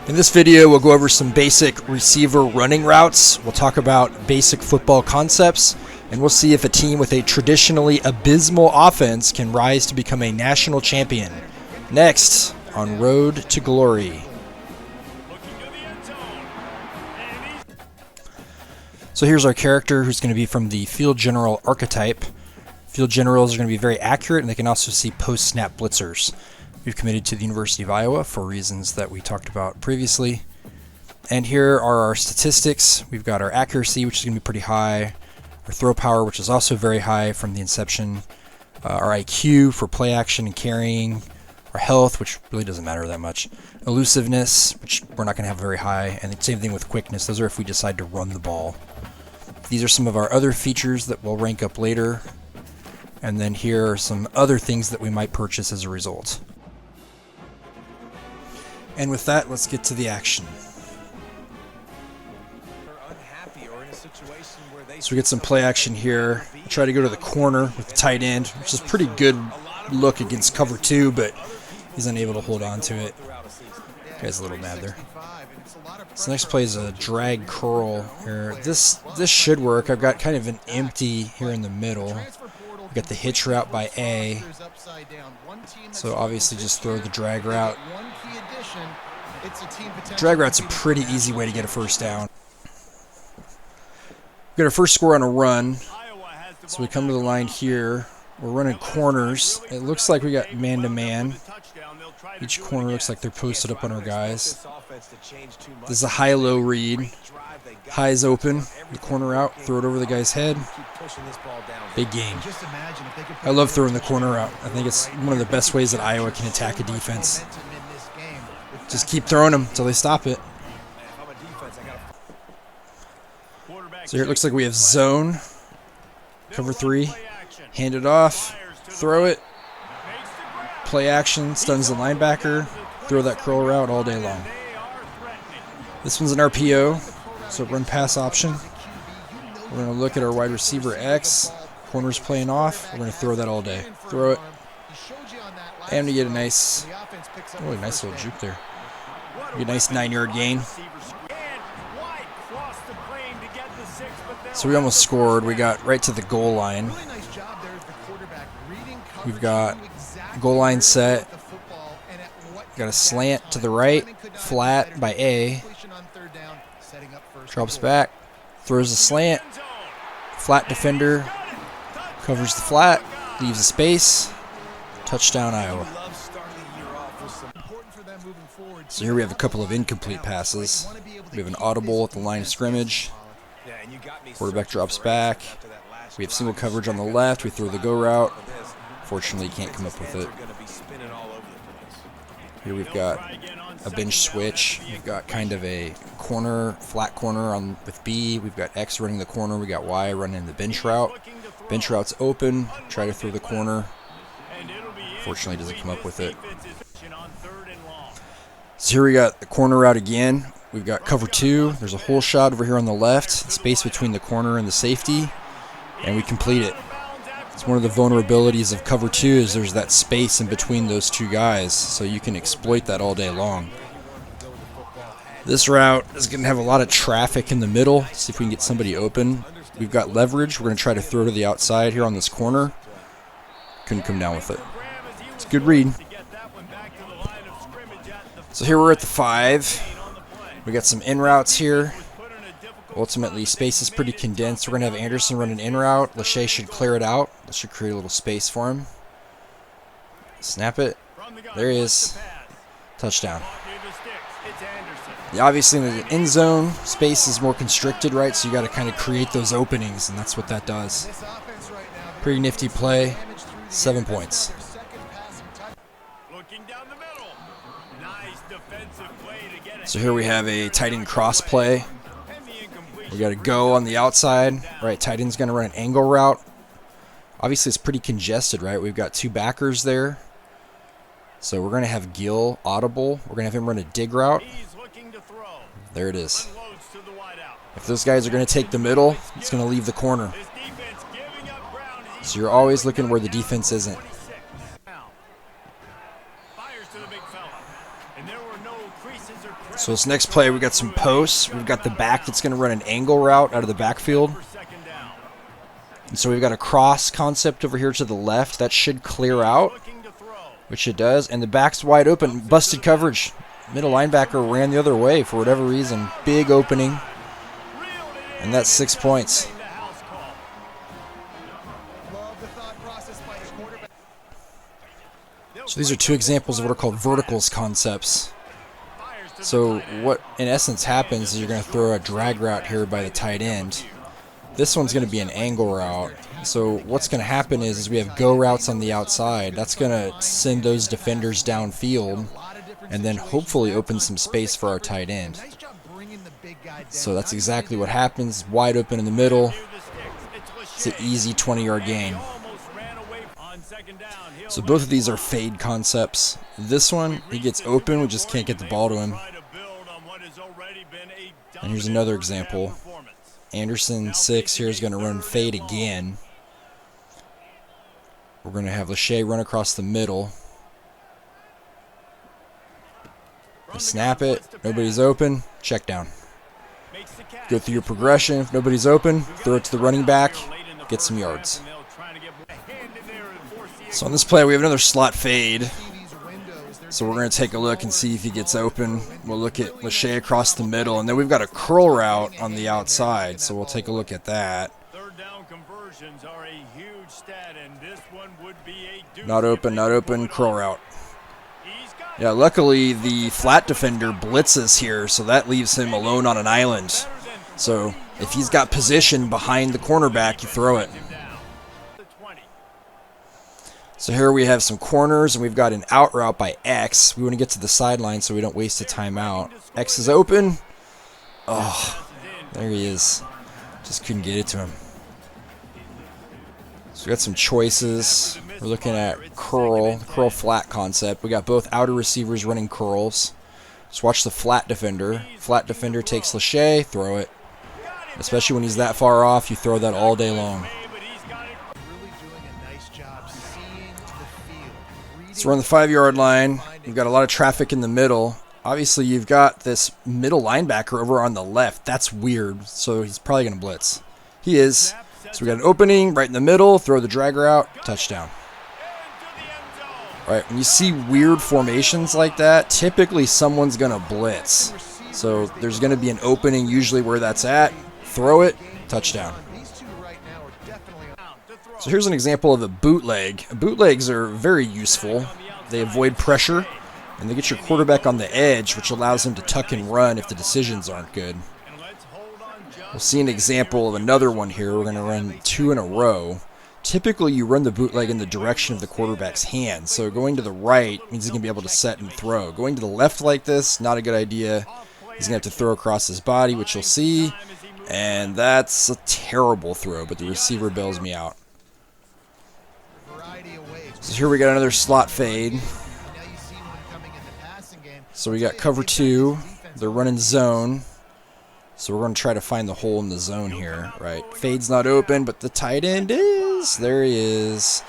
In this video, we'll go over some basic receiver running routes. We'll talk about basic football concepts, and we'll see if a team with a traditionally abysmal offense can rise to become a national champion. Next, on Road to Glory. So here's our character who's going to be from the Field General archetype. Field Generals are going to be very accurate, and they can also see post-snap blitzers. We've committed to the University of Iowa for reasons that we talked about previously. And here are our statistics. We've got our accuracy, which is going to be pretty high, our throw power, which is also very high from the inception, our IQ for play action and carrying, our health, which really doesn't matter that much, elusiveness, which we're not going to have very high, and the same thing with quickness. Those are if we decide to run the ball. These are some of our other features that we'll rank up later. And then here are some other things that we might purchase as a result. And with that, let's get to the action. So we get some play action here. We'll try to go to the corner with the tight end, which is a pretty good look against cover 2, but he's unable to hold on to it. Guy's a little mad there. This next play is a drag curl here. This should work. I've got kind of an empty here in the middle. We've got the hitch route by A. So obviously just throw the drag route. Drag route's a pretty easy way to get a first down. We got our first score on a run. So we come to the line here. We're running corners. It looks like we got man-to-man. Each corner looks like they're posted up on our guys. This is a high-low read. High is open. The corner out. Throw it over the guy's head. Big game. I love throwing the corner out. I think it's one of the best ways that Iowa can attack a defense. Just keep throwing them until they stop it. So here it looks like we have zone. Cover 3. Hand it off. Throw it. Play action. Stuns the linebacker. Throw that curl route all day long. This one's an RPO. So run pass option. We're going to look at our wide receiver X. Corner's playing off. We're going to throw that all day. Throw it. And we get a nice little juke there. We get a nice 9-yard gain. So we almost scored. We got right to the goal line. We've got goal line set. Got a slant to the right. Flat by A. Drops back. Throws a slant. Flat defender. Covers the flat. Leaves a space. Touchdown, Iowa. So here we have a couple of incomplete passes. We have an audible at the line of scrimmage. Quarterback drops back. We have single coverage on the left. We throw the go route. Fortunately, can't come up with it. Here we've got a bench switch. We've got kind of a corner, flat corner on with B. We've got X running the corner. We got Y running the bench route. Bench route's open. Try to throw the corner. Fortunately, doesn't come up with it. So here we got the corner route again. We've got cover 2. There's a hole shot over here on the left. Space between the corner and the safety. And we complete it. It's one of the vulnerabilities of cover 2 is there's that space in between those two guys. So you can exploit that all day long. This route is going to have a lot of traffic in the middle. See if we can get somebody open. We've got leverage. We're going to try to throw to the outside here on this corner. Couldn't come down with it. It's a good read. So here we're at the 5. We got some in routes here. Ultimately, space is pretty condensed. We're going to have Anderson run an in route. Lachey should clear it out. That should create a little space for him. Snap it. There he is. Touchdown. Yeah, obviously, in the end zone, space is more constricted, right? So you got to kind of create those openings, and that's what that does. Pretty nifty play. 7 points. So here we have a tight end cross play. We got to go on the outside. Right, tight end's going to run an angle route. Obviously, it's pretty congested, right? We've got 2 backers there. So we're going to have Gill audible. We're going to have him run a dig route. There it is. If those guys are going to take the middle, it's going to leave the corner. So you're always looking where the defense isn't. So this next play, we got some posts. We've got the back that's going to run an angle route out of the backfield. And so we've got a cross concept over here to the left. That should clear out, which it does. And the back's wide open. Busted coverage. Middle linebacker ran the other way for whatever reason. Big opening. And that's 6 points. So these are two examples of what are called verticals concepts. So what in essence happens is you're going to throw a drag route here by the tight end. This one's going to be an angle route. So what's going to happen is we have go routes on the outside. That's going to send those defenders downfield and then hopefully open some space for our tight end. So that's exactly what happens. Wide open in the middle. It's an easy 20-yard gain. So both of these are fade concepts. This one, he gets open, we just can't get the ball to him. And here's another example. Anderson 6 here is going to run fade again. We're going to have Lachey run across the middle. They snap it, nobody's open, check down. Go through your progression, if nobody's open, throw it to the running back, get some yards. So on this play, we have another slot fade. So we're going to take a look and see if he gets open. We'll look at Lachey across the middle, and then we've got a curl route on the outside, so we'll take a look at that. Not open, curl route. Yeah, luckily the flat defender blitzes here, so that leaves him alone on an island. So if he's got position behind the cornerback, you throw it. So here we have some corners, and we've got an out route by X. We want to get to the sideline so we don't waste a timeout. X is open. Oh, there he is. Just couldn't get it to him. So we got some choices. We're looking at curl flat concept. We got both outer receivers running curls. Just watch the flat defender. Flat defender takes Lachey, throw it. Especially when he's that far off, you throw that all day long. So we're on the 5-yard line. We've got a lot of traffic in the middle. Obviously, you've got this middle linebacker over on the left. That's weird. So he's probably going to blitz. He is. So we got an opening right in the middle. Throw the drag route. Touchdown. All right, when you see weird formations like that, typically someone's going to blitz. So there's going to be an opening usually where that's at. Throw it. Touchdown. So here's an example of a bootleg. Bootlegs are very useful. They avoid pressure, and they get your quarterback on the edge, which allows him to tuck and run if the decisions aren't good. We'll see an example of another one here. We're going to run 2 in a row. Typically, you run the bootleg in the direction of the quarterback's hand. So going to the right means he's going to be able to set and throw. Going to the left like this, not a good idea. He's going to have to throw across his body, which you'll see. And that's a terrible throw, but the receiver bails me out. So here we got another slot fade. So we got cover 2. They're running zone. So we're going to try to find the hole in the zone here. Right. Fade's not open, but the tight end is. There he is.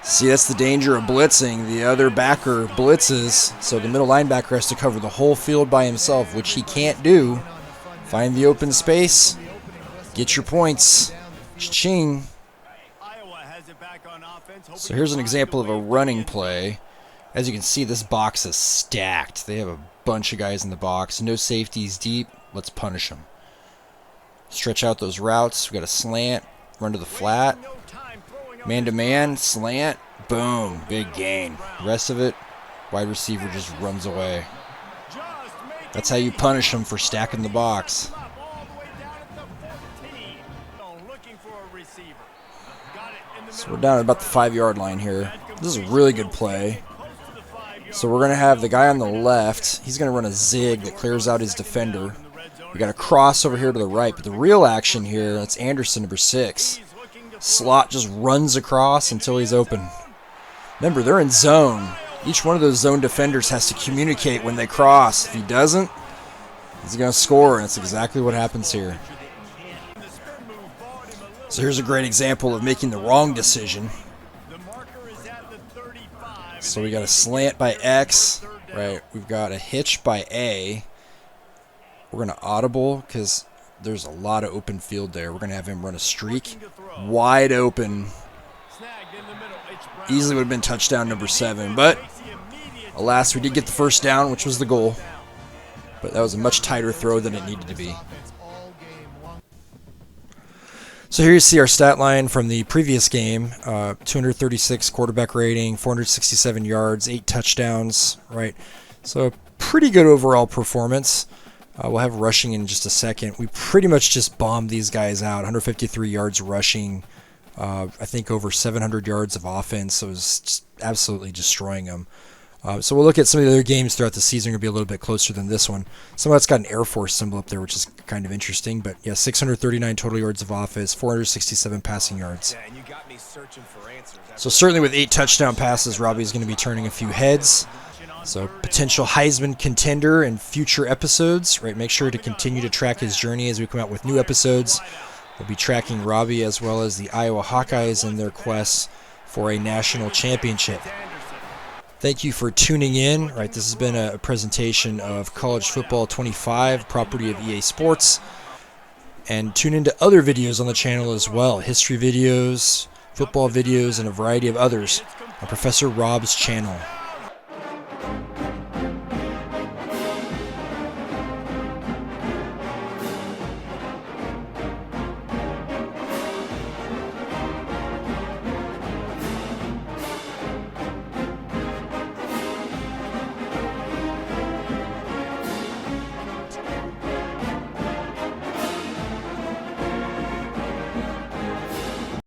See, that's the danger of blitzing. The other backer blitzes, so the middle linebacker has to cover the whole field by himself, which he can't do. Find the open space. Get your points. Cha-ching. So here's an example of a running play. As you can see, this box is stacked. They have a bunch of guys in the box. No safeties deep. Let's punish them. Stretch out those routes. We got a slant. Run to the flat. Man-to-man. Slant. Boom. Big gain. The rest of it, wide receiver just runs away. That's how you punish them for stacking the box. So we're down at about the 5-yard line here. This is a really good play. So we're going to have the guy on the left. He's going to run a zig that clears out his defender. We got a cross over here to the right. But the real action here, that's Anderson, number 6. Slot just runs across until he's open. Remember, they're in zone. Each one of those zone defenders has to communicate when they cross. If he doesn't, he's going to score, and that's exactly what happens here. So here's a great example of making the wrong decision. So we got a slant by X. right? We've got a hitch by A. We're going to audible because there's a lot of open field there. We're going to have him run a streak. Wide open. Easily would have been touchdown number 7, but alas, we did get the first down, which was the goal. But that was a much tighter throw than it needed to be. So here you see our stat line from the previous game. 236 quarterback rating, 467 yards, 8 touchdowns, right? So pretty good overall performance. We'll have rushing in just a second. We pretty much just bombed these guys out. 153 yards rushing. I think over 700 yards of offense. So it was just absolutely destroying them. So we'll look at some of the other games throughout the season. Going to be a little bit closer than this one. Some of that's got an Air Force symbol up there, which is kind of interesting. But yeah, 639 total yards of offense, 467 passing yards. So certainly with 8 touchdown passes, Robbie's going to be turning a few heads. So potential Heisman contender in future episodes, right? Make sure to continue to track his journey as we come out with new episodes. We'll be tracking Robbie as well as the Iowa Hawkeyes in their quest for a national championship. Thank you for tuning in. Right, this has been a presentation of College Football 25, property of EA Sports. And tune into other videos on the channel as well. History videos, football videos, and a variety of others on Professor Rob's channel.